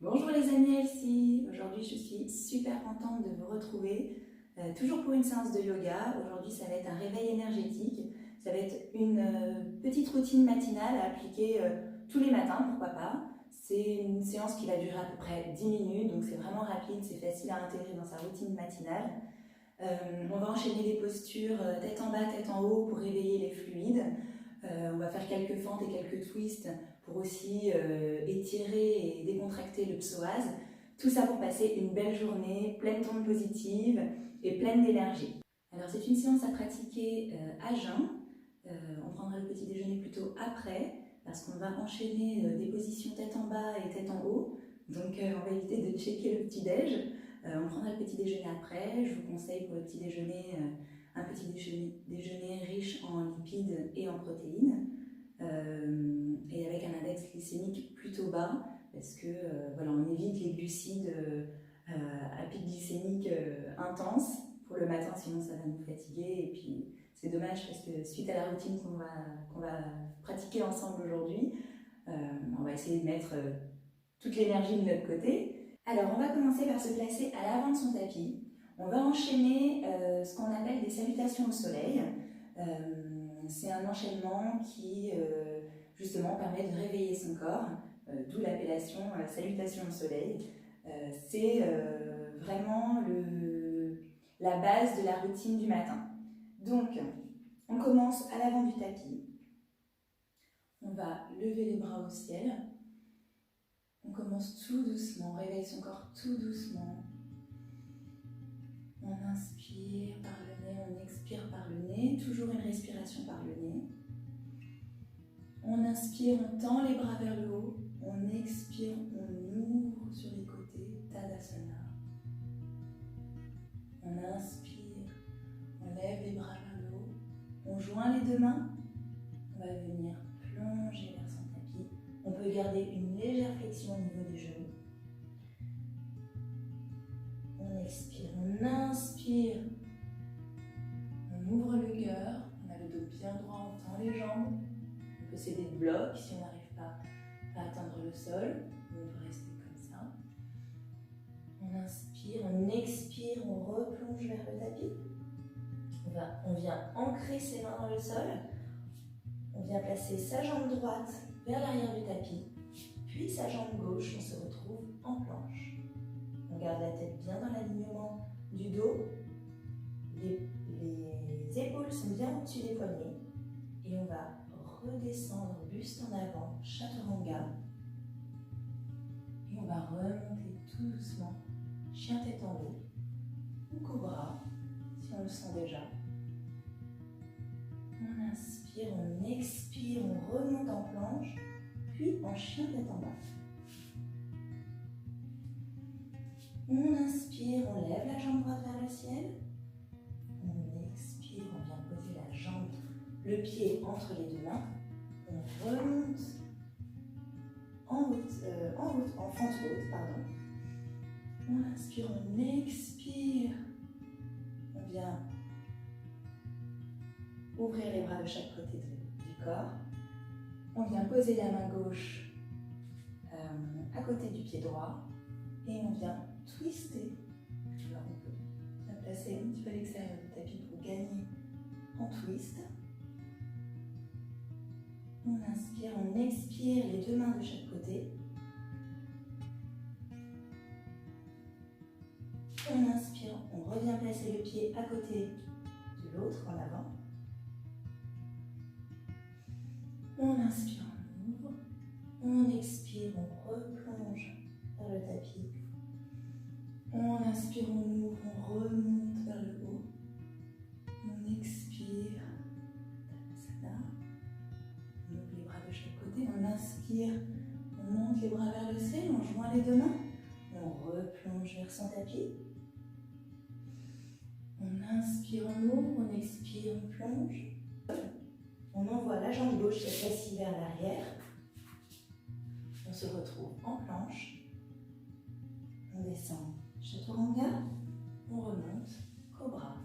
Bonjour les amis, Elsie. Aujourd'hui je suis super contente de vous retrouver, toujours pour une séance de yoga. Aujourd'hui ça va être un réveil énergétique, ça va être une petite routine matinale à appliquer tous les matins, pourquoi pas. C'est une séance qui va durer à peu près 10 minutes, donc c'est vraiment rapide, c'est facile à intégrer dans sa routine matinale. On va enchaîner des postures tête en bas, tête en haut pour réveiller les fluides. On va faire quelques fentes et quelques twists pour aussi étirer et décontracter le psoas. Tout ça pour passer une belle journée pleine d'ondes positives et pleine d'énergie. Alors c'est une séance à pratiquer à jeun. On prendra le petit déjeuner plutôt après parce qu'on va enchaîner des positions tête en bas et tête en haut. Donc on va éviter de checker le petit déj. On prendra le petit déjeuner après. Je vous conseille pour le petit déjeuner un petit déjeuner riche en lipides et en protéines et avec un index glycémique plutôt bas parce que voilà, on évite les glucides à pic glycémique intense pour le matin, sinon ça va nous fatiguer et puis c'est dommage parce que suite à la routine qu'on va pratiquer ensemble aujourd'hui, on va essayer de mettre toute l'énergie de notre côté. Alors on va commencer par se placer à l'avant de son tapis. On va enchaîner ce qu'on appelle des salutations au soleil. C'est un enchaînement qui justement permet de réveiller son corps, d'où l'appellation salutation au soleil. C'est vraiment la base de la routine du matin. Donc, on commence à l'avant du tapis. On va lever les bras au ciel. On commence tout doucement, on réveille son corps tout doucement. On inspire par le nez, on expire par le nez, toujours une respiration par le nez. On inspire, on tend les bras vers le haut, on expire, on ouvre sur les côtés, Tadasana. On inspire, on lève les bras vers le haut, on joint les deux mains, on va venir plonger vers son tapis. On peut garder une légère flexion au niveau des genoux. On expire, on inspire, on ouvre le cœur, on a le dos bien droit, on tend les jambes. On peut s'aider de blocs si on n'arrive pas à atteindre le sol. On peut rester comme ça. On inspire, on expire, on replonge vers le tapis. On vient ancrer ses mains dans le sol. On vient placer sa jambe droite vers l'arrière du tapis, puis sa jambe gauche, on se retrouve en planche. On garde la tête bien dans l'alignement du dos. Les épaules sont bien au-dessus des poignets. Et on va redescendre, buste en avant, chaturanga. Et on va remonter tout doucement, chien tête en haut, ou cobra, si on le sent déjà. On inspire, on expire, on remonte en planche, puis en chien tête en bas. On inspire, on lève la jambe droite vers le ciel. On expire, on vient poser la jambe, le pied entre les deux mains. On remonte en fente haute, pardon. On inspire, on expire. On vient ouvrir les bras de chaque côté du corps. On vient poser la main gauche à côté du pied droit. Et on vient twister. Alors on peut la placer un petit peu à l'extérieur du tapis pour gagner en twist. On inspire, on expire les deux mains de chaque côté. On inspire, on revient placer le pied à côté de l'autre en avant. On inspire, on ouvre. On expire, on replonge vers le tapis. On inspire, on ouvre, on remonte vers le haut. On expire, Tadasana. On ouvre les bras de chaque côté. On inspire, on monte les bras vers le ciel, on joint les deux mains. On replonge vers son tapis. On inspire, on ouvre, on expire, on plonge. On envoie la jambe gauche cette fois-ci vers l'arrière. On se retrouve en planche. On descend chaturanga. On remonte cobra.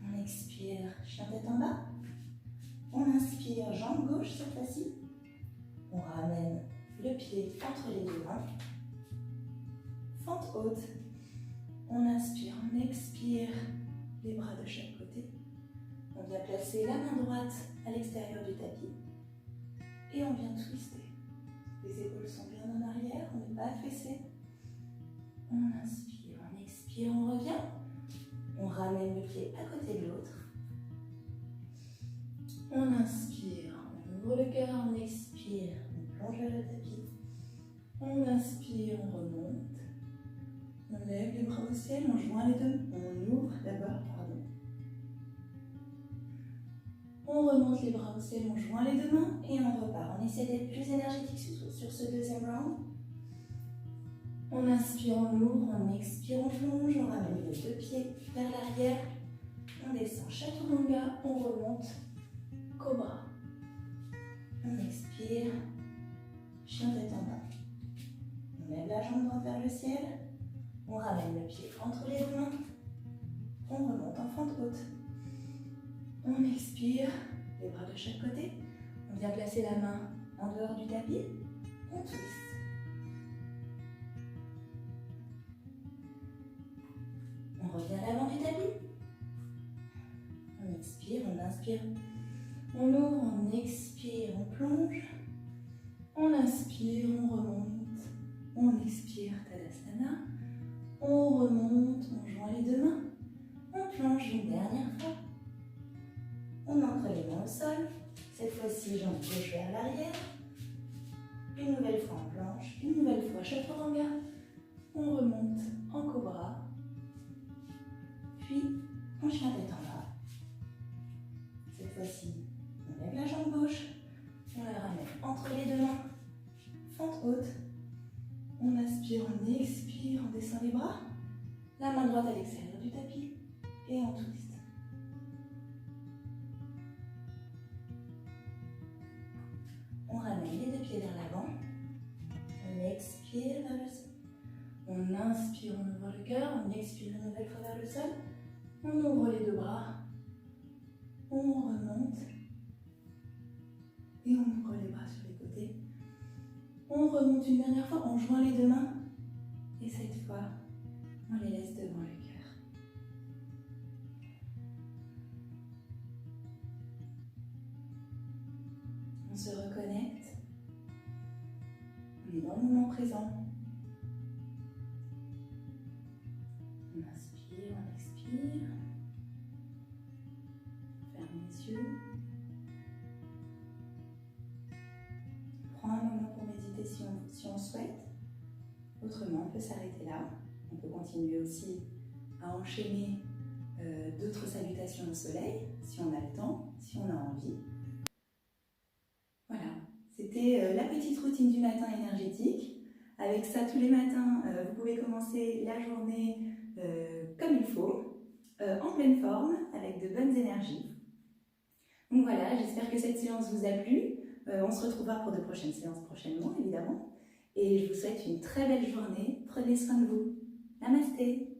On expire, chien tête en bas. On inspire, jambe gauche cette fois-ci. On ramène le pieds entre les deux mains. Fente haute. On inspire, on expire les bras de chaque côté. On vient placer la main droite à l'extérieur du tapis. Et on vient twister. Les épaules sont bien en arrière, on n'est pas affaissé. On inspire, on expire, on revient. On ramène le pied à côté de l'autre. On inspire, on ouvre le cœur, on expire, on plonge vers le tapis. On inspire, on remonte. On lève les bras au ciel, on joint les deux. On ouvre d'abord, pardon. On remonte les bras au ciel, on joint les deux mains et on repart. On essaie d'être plus énergétique sur ce deuxième round. On inspire, on ouvre, on expire, on plonge, on ramène les deux pieds vers l'arrière. On descend chaturanga, on remonte, cobra. On expire, chien tête en bas. On lève la jambe droite vers le ciel. On ramène le pied entre les deux mains. On remonte en fente haute. On expire, les bras de chaque côté. On vient placer la main en dehors du tapis. On twist. On revient à l'avant du tapis. On expire, on inspire. On ouvre, on expire, on plonge. On inspire, on remonte. On expire, Tadasana. On remonte, on joint les deux mains. On plonge une dernière fois. On ancre les mains au sol. Cette fois-ci, jambe gauche vers l'arrière. Une nouvelle fois en planche. Une nouvelle fois chaturanga. On remonte en cobra. Puis, en chien tête en bas. Cette fois-ci, on lève la jambe gauche. On la ramène entre les deux mains. Fente haute. On inspire, on expire, on descend les bras. La main droite à l'extérieur du tapis. Et on twist. On ramène les deux pieds vers l'avant. On expire vers le sol. On inspire, on ouvre le cœur. On expire une nouvelle fois vers le sol. On ouvre les deux bras. On remonte. Et on ouvre les bras sur les côtés. On remonte une dernière fois. On joint les deux mains. Et cette fois, on les laisse devant le cœur. On se reconnecte. On est dans le moment présent. On inspire, on expire. Ferme les yeux. Prends un moment pour méditer si on souhaite. Autrement, on peut s'arrêter là. On peut continuer aussi à enchaîner d'autres salutations au soleil, si on a le temps, si on a envie. Voilà, c'était la petite routine du matin énergétique. Avec ça, tous les matins, vous pouvez commencer la journée comme il faut, en pleine forme, avec de bonnes énergies. Donc voilà, j'espère que cette séance vous a plu. On se retrouvera pour de prochaines séances prochainement, évidemment. Et je vous souhaite une très belle journée. Prenez soin de vous. Namasté.